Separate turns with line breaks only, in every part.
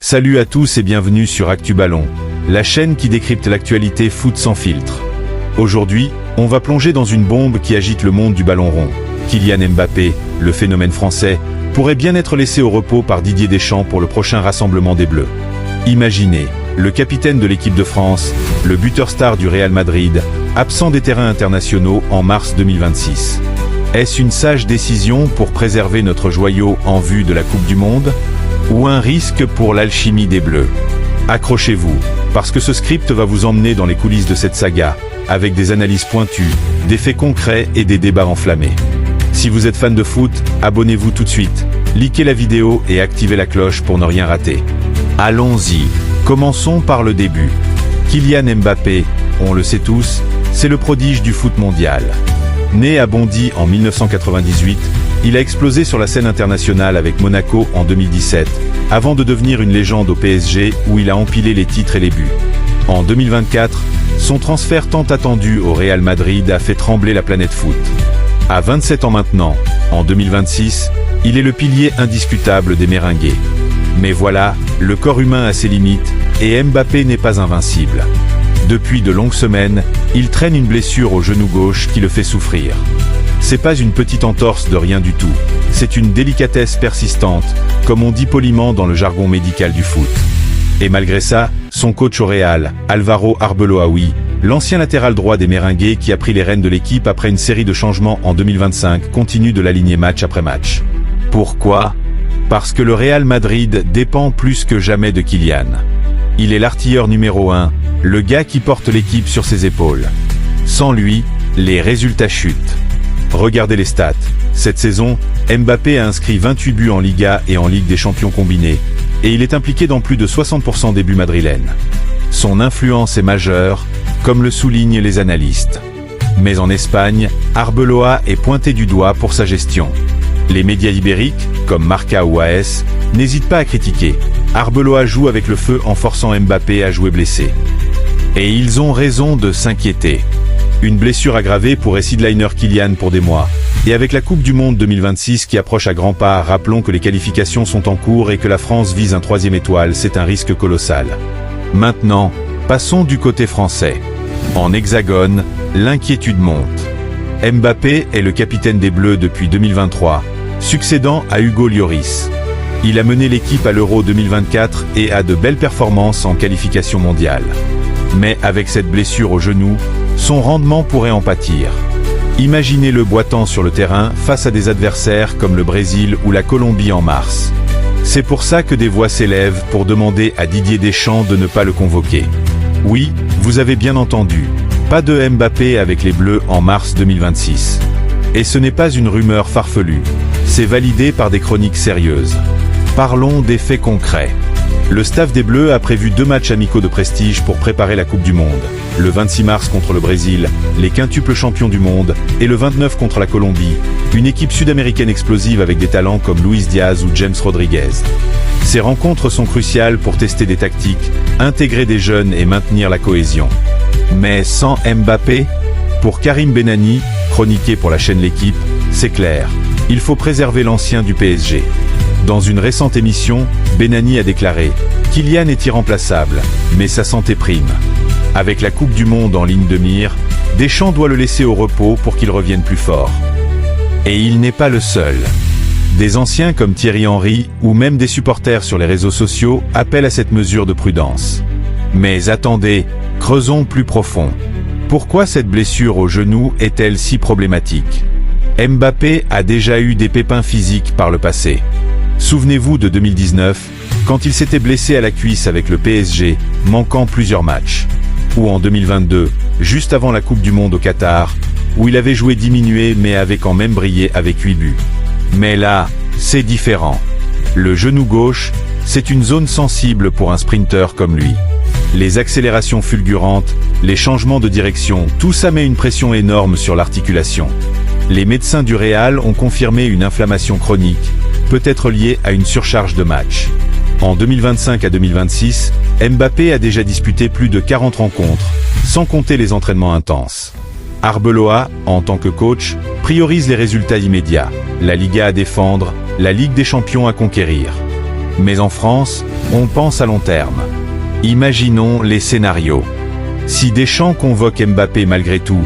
Salut à tous et bienvenue sur Actu Ballon, la chaîne qui décrypte l'actualité foot sans filtre. Aujourd'hui, on va plonger dans une bombe qui agite le monde du ballon rond. Kylian Mbappé, le phénomène français, pourrait bien être laissé au repos par Didier Deschamps pour le prochain rassemblement des Bleus. Imaginez, le capitaine de l'équipe de France, le buteur star du Real Madrid, absent des terrains internationaux en mars 2026. Est-ce une sage décision pour préserver notre joyau en vue de la Coupe du Monde ? Ou un risque pour l'alchimie des Bleus? Accrochez-vous, parce que ce script va vous emmener dans les coulisses de cette saga, avec des analyses pointues, des faits concrets et des débats enflammés. Si vous êtes fan de foot, abonnez-vous tout de suite, likez la vidéo et activez la cloche pour ne rien rater. Allons-y, commençons par le début. Kylian Mbappé, on le sait tous, c'est le prodige du foot mondial. Né à Bondy en 1998, il a explosé sur la scène internationale avec Monaco en 2017, avant de devenir une légende au PSG où il a empilé les titres et les buts. En 2024, son transfert tant attendu au Real Madrid a fait trembler la planète foot. À 27 ans maintenant, en 2026, il est le pilier indiscutable des Merengues. Mais voilà, le corps humain a ses limites, et Mbappé n'est pas invincible. Depuis de longues semaines, il traîne une blessure au genou gauche qui le fait souffrir. C'est pas une petite entorse de rien du tout, c'est une délicatesse persistante, comme on dit poliment dans le jargon médical du foot. Et malgré ça, son coach au Real, Álvaro Arbeloa, l'ancien latéral droit des Merengues qui a pris les rênes de l'équipe après une série de changements en 2025, continue de l'aligner match après match. Pourquoi ? Parce que le Real Madrid dépend plus que jamais de Kylian. Il est l'artilleur numéro 1, le gars qui porte l'équipe sur ses épaules. Sans lui, les résultats chutent. Regardez les stats. Cette saison, Mbappé a inscrit 28 buts en Liga et en Ligue des Champions combinés, et il est impliqué dans plus de 60% des buts madrilènes. Son influence est majeure, comme le soulignent les analystes. Mais en Espagne, Arbeloa est pointé du doigt pour sa gestion. Les médias ibériques, comme Marca ou AS, n'hésitent pas à critiquer. Arbeloa joue avec le feu en forçant Mbappé à jouer blessé. Et ils ont raison de s'inquiéter. Une blessure aggravée pourrait sideliner Kylian pour des mois. Et avec la Coupe du Monde 2026 qui approche à grands pas, rappelons que les qualifications sont en cours et que la France vise un 3e étoile, c'est un risque colossal. Maintenant, passons du côté français. En Hexagone, l'inquiétude monte. Mbappé est le capitaine des Bleus depuis 2023, succédant à Hugo Lloris. Il a mené l'équipe à l'Euro 2024 et a de belles performances en qualification mondiale. Mais avec cette blessure au genou, son rendement pourrait en pâtir. Imaginez-le boitant sur le terrain face à des adversaires comme le Brésil ou la Colombie en mars. C'est pour ça que des voix s'élèvent pour demander à Didier Deschamps de ne pas le convoquer. Oui, vous avez bien entendu, pas de Mbappé avec les Bleus en mars 2026. Et ce n'est pas une rumeur farfelue, c'est validé par des chroniques sérieuses. Parlons des faits concrets. Le staff des Bleus a prévu 2 matchs amicaux de prestige pour préparer la Coupe du Monde. Le 26 mars contre le Brésil, les quintuples champions du monde, et le 29 contre la Colombie, une équipe sud-américaine explosive avec des talents comme Luis Diaz ou James Rodriguez. Ces rencontres sont cruciales pour tester des tactiques, intégrer des jeunes et maintenir la cohésion. Mais sans Mbappé, pour Karim Benani, chroniqué pour la chaîne L'Équipe, c'est clair, il faut préserver l'ancien du PSG. Dans une récente émission, Benani a déclaré « Kylian est irremplaçable, mais sa santé prime ». Avec la Coupe du Monde en ligne de mire, Deschamps doit le laisser au repos pour qu'il revienne plus fort. Et il n'est pas le seul. Des anciens comme Thierry Henry, ou même des supporters sur les réseaux sociaux, appellent à cette mesure de prudence. Mais attendez, creusons plus profond. Pourquoi cette blessure au genou est-elle si problématique ? Mbappé a déjà eu des pépins physiques par le passé. Souvenez-vous de 2019, quand il s'était blessé à la cuisse avec le PSG, manquant plusieurs matchs. Ou en 2022, juste avant la Coupe du Monde au Qatar, où il avait joué diminué mais avait quand même brillé avec 8 buts. Mais là, c'est différent. Le genou gauche, c'est une zone sensible pour un sprinter comme lui. Les accélérations fulgurantes, les changements de direction, tout ça met une pression énorme sur l'articulation. Les médecins du Real ont confirmé une inflammation chronique, peut-être liée à une surcharge de match. En 2025 à 2026, Mbappé a déjà disputé plus de 40 rencontres, sans compter les entraînements intenses. Arbeloa, en tant que coach, priorise les résultats immédiats, la Liga à défendre, la Ligue des Champions à conquérir. Mais en France, on pense à long terme. Imaginons les scénarios. Si Deschamps convoque Mbappé malgré tout,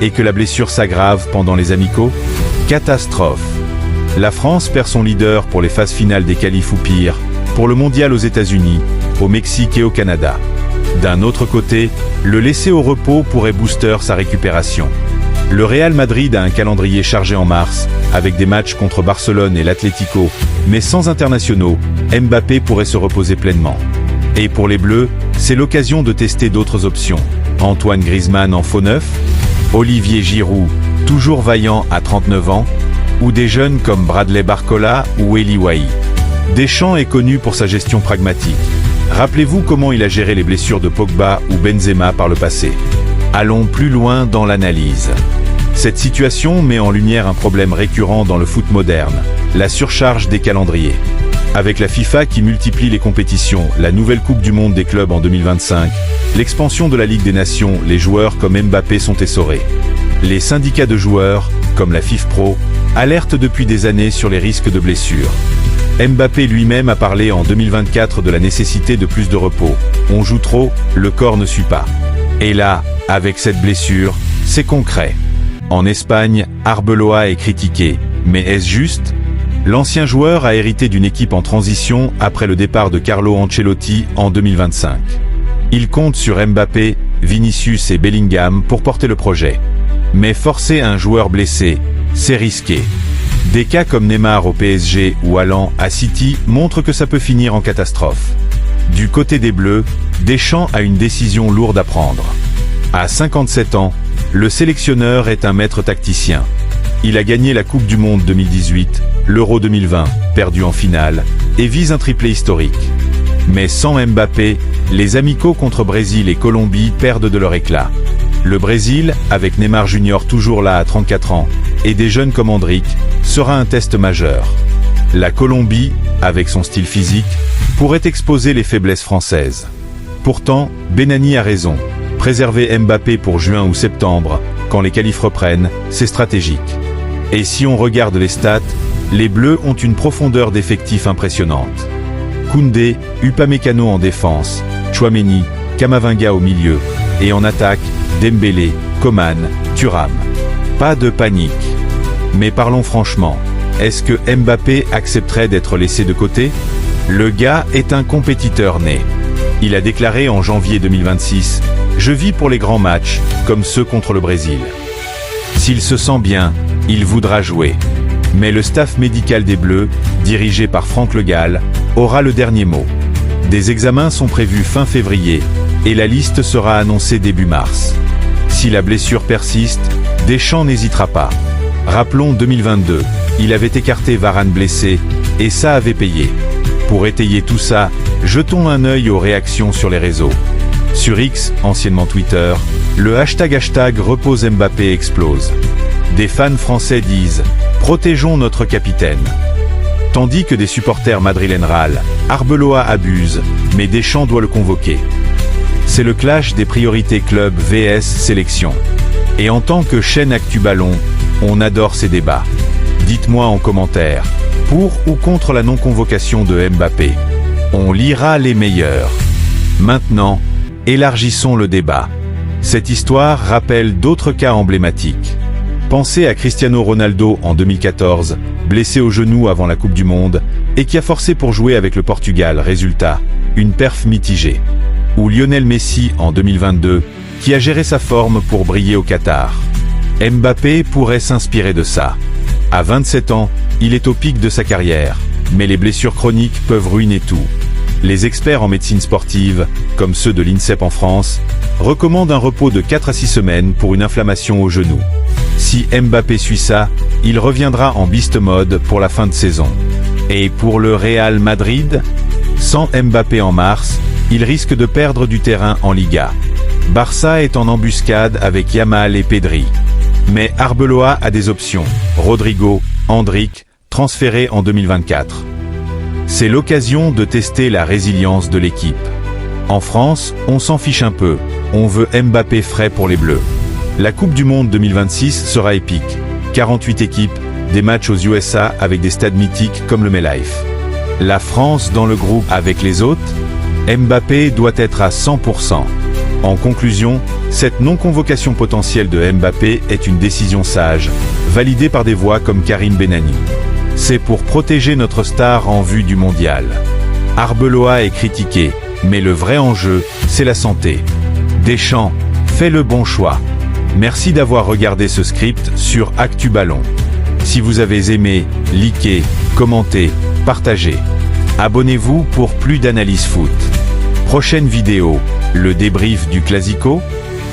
et que la blessure s'aggrave pendant les amicaux, catastrophe. La France perd son leader pour les phases finales des qualifs ou pire, pour le mondial aux États-Unis, au Mexique et au Canada. D'un autre côté, le laisser au repos pourrait booster sa récupération. Le Real Madrid a un calendrier chargé en mars, avec des matchs contre Barcelone et l'Atlético, mais sans internationaux, Mbappé pourrait se reposer pleinement. Et pour les Bleus, c'est l'occasion de tester d'autres options. Antoine Griezmann en faux neuf, Olivier Giroud, toujours vaillant à 39 ans, ou des jeunes comme Bradley Barcola ou Eli Wahi. Deschamps est connu pour sa gestion pragmatique. Rappelez-vous comment il a géré les blessures de Pogba ou Benzema par le passé. Allons plus loin dans l'analyse. Cette situation met en lumière un problème récurrent dans le foot moderne, la surcharge des calendriers. Avec la FIFA qui multiplie les compétitions, la nouvelle Coupe du Monde des clubs en 2025, l'expansion de la Ligue des Nations, les joueurs comme Mbappé sont essorés. Les syndicats de joueurs, comme la FIFPro, alertent depuis des années sur les risques de blessures. Mbappé lui-même a parlé en 2024 de la nécessité de plus de repos. On joue trop, le corps ne suit pas. Et là, avec cette blessure, c'est concret. En Espagne, Arbeloa est critiqué. Mais est-ce juste ? L'ancien joueur a hérité d'une équipe en transition après le départ de Carlo Ancelotti en 2025. Il compte sur Mbappé, Vinicius et Bellingham pour porter le projet. Mais forcer un joueur blessé, c'est risqué. Des cas comme Neymar au PSG ou Haaland à City montrent que ça peut finir en catastrophe. Du côté des Bleus, Deschamps a une décision lourde à prendre. À 57 ans, le sélectionneur est un maître tacticien. Il a gagné la Coupe du Monde 2018, l'Euro 2020, perdu en finale, et vise un triplé historique. Mais sans Mbappé, les amicaux contre Brésil et Colombie perdent de leur éclat. Le Brésil, avec Neymar Junior toujours là à 34 ans, et des jeunes comme Endrick, sera un test majeur. La Colombie, avec son style physique, pourrait exposer les faiblesses françaises. Pourtant, Benani a raison. Préserver Mbappé pour juin ou septembre, quand les qualifs reprennent, c'est stratégique. Et si on regarde les stats, les Bleus ont une profondeur d'effectifs impressionnante. Koundé, Upamecano en défense, Tchouaméni, Camavinga au milieu, et en attaque, Dembélé, Coman, Thuram. Pas de panique. Mais parlons franchement, est-ce que Mbappé accepterait d'être laissé de côté ? Le gars est un compétiteur né. Il a déclaré en janvier 2026 « Je vis pour les grands matchs, comme ceux contre le Brésil ». S'il se sent bien, il voudra jouer. Mais le staff médical des Bleus, dirigé par Franck Le Gall, aura le dernier mot. Des examens sont prévus fin février, et la liste sera annoncée début mars. Si la blessure persiste, Deschamps n'hésitera pas. Rappelons 2022, il avait écarté Varane blessé, et ça avait payé. Pour étayer tout ça, jetons un œil aux réactions sur les réseaux. Sur X, anciennement Twitter, le hashtag repose Mbappé explose. Des fans français disent « Protégeons notre capitaine ». Tandis que des supporters madrilènes râlent « Arbeloa abuse, mais Deschamps doit le convoquer ». C'est le clash des priorités club vs sélection. Et en tant que chaîne Actu Ballon, on adore ces débats. Dites-moi en commentaire, pour ou contre la non-convocation de Mbappé. On lira les meilleurs. Maintenant, élargissons le débat. Cette histoire rappelle d'autres cas emblématiques. Pensez à Cristiano Ronaldo en 2014, blessé au genou avant la Coupe du Monde, et qui a forcé pour jouer avec le Portugal, résultat, une perf mitigée. Ou Lionel Messi en 2022, qui a géré sa forme pour briller au Qatar. Mbappé pourrait s'inspirer de ça. À 27 ans, il est au pic de sa carrière, mais les blessures chroniques peuvent ruiner tout. Les experts en médecine sportive, comme ceux de l'INSEP en France, recommandent un repos de 4 à 6 semaines pour une inflammation au genou. Si Mbappé suit ça, il reviendra en beast mode pour la fin de saison. Et pour le Real Madrid, sans Mbappé en mars, il risque de perdre du terrain en Liga. Barça est en embuscade avec Yamal et Pedri. Mais Arbeloa a des options. Rodrigo, Endrick, transférés en 2024. C'est l'occasion de tester la résilience de l'équipe. En France, on s'en fiche un peu. On veut Mbappé frais pour les Bleus. La Coupe du Monde 2026 sera épique. 48 équipes, des matchs aux USA avec des stades mythiques comme le MetLife. La France dans le groupe avec les autres? Mbappé doit être à 100%. En conclusion, cette non-convocation potentielle de Mbappé est une décision sage, validée par des voix comme Karim Benani. C'est pour protéger notre star en vue du mondial. Arbeloa est critiqué, mais le vrai enjeu, c'est la santé. Deschamps, fais le bon choix. Merci d'avoir regardé ce script sur Actu Ballon. Si vous avez aimé, likez, commentez, partagez. Abonnez-vous pour plus d'analyse foot. Prochaine vidéo, le débrief du Classico.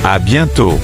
À bientôt.